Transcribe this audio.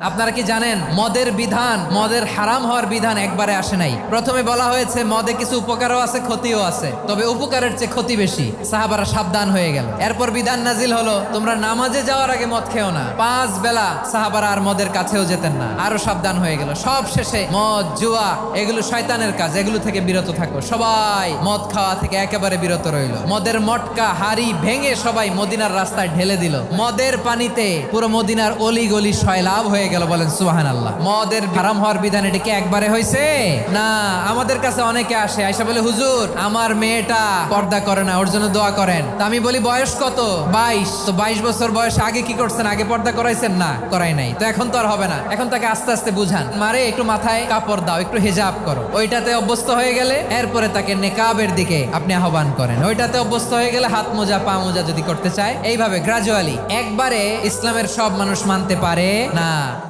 আপনারা কি জানেন মদের বিধান, মদের হারাম হওয়ার বিধান একবারে আসে নাই। প্রথমে বলা হয়েছে মদে কিছু উপকারও আছে ক্ষতিও আছে, তবে উপকারের চেয়ে ক্ষতি বেশি। সাহাবারা সাবধান হয়ে গেল। এরপর বিধান নাজিল হলো তোমরা নামাজে যাওয়ার আগে মদ খেও না। 5 বেলা সাহাবারা আর মদের কাছেও যেতেন না, আরো সাবধান হয়ে গেল। সব শেষে মদ জুয়া এগুলো শয়তানের কাজ, এগুলো থেকে বিরত থাকো। সবাই মদ খাওয়া থেকে একেবারে বিরত রইল। মদের মটকা হাড়ি ভেঙে সবাই মদিনার রাস্তায় ঢেলে দিল। মদের পানিতে পুরো মদিনার অলি গলি সয়লাভ হয়ে গেল। বলেন সুবহানাল্লাহ। মদের হারাম হওয়ার বিধান এটা কি একবারে হয়েছে? না। আমাদের কাছে অনেকে আসে, আয়সা বলে হুজুর আমার মেয়েটা পর্দা করে না, ওর জন্য দোয়া করেন। তা আমি বলি বয়স কত? 22। তো 22 বছর বয়স আগে কি করছেন? আগে পর্দা করাইছেন? না, করাই নাই। তো এখন তো আর হবে না। এখন তাকে আস্তে আস্তে বুঝান, মারে একটু মাথায় কাপড় দাও, একটু হিজাব করো। ওইটাতে অভ্যস্ত হয়ে গেলে এরপরে তাকে নেকাবের দিকে আপনি আহ্বান করেন। ওইটাতে অভ্যস্ত হয়ে গেলে হাত মোজা পা মোজা যদি করতে চায়, এইভাবে গ্রাজুয়ালি। একবারে ইসলামের সব মানুষ মানতে পারে না।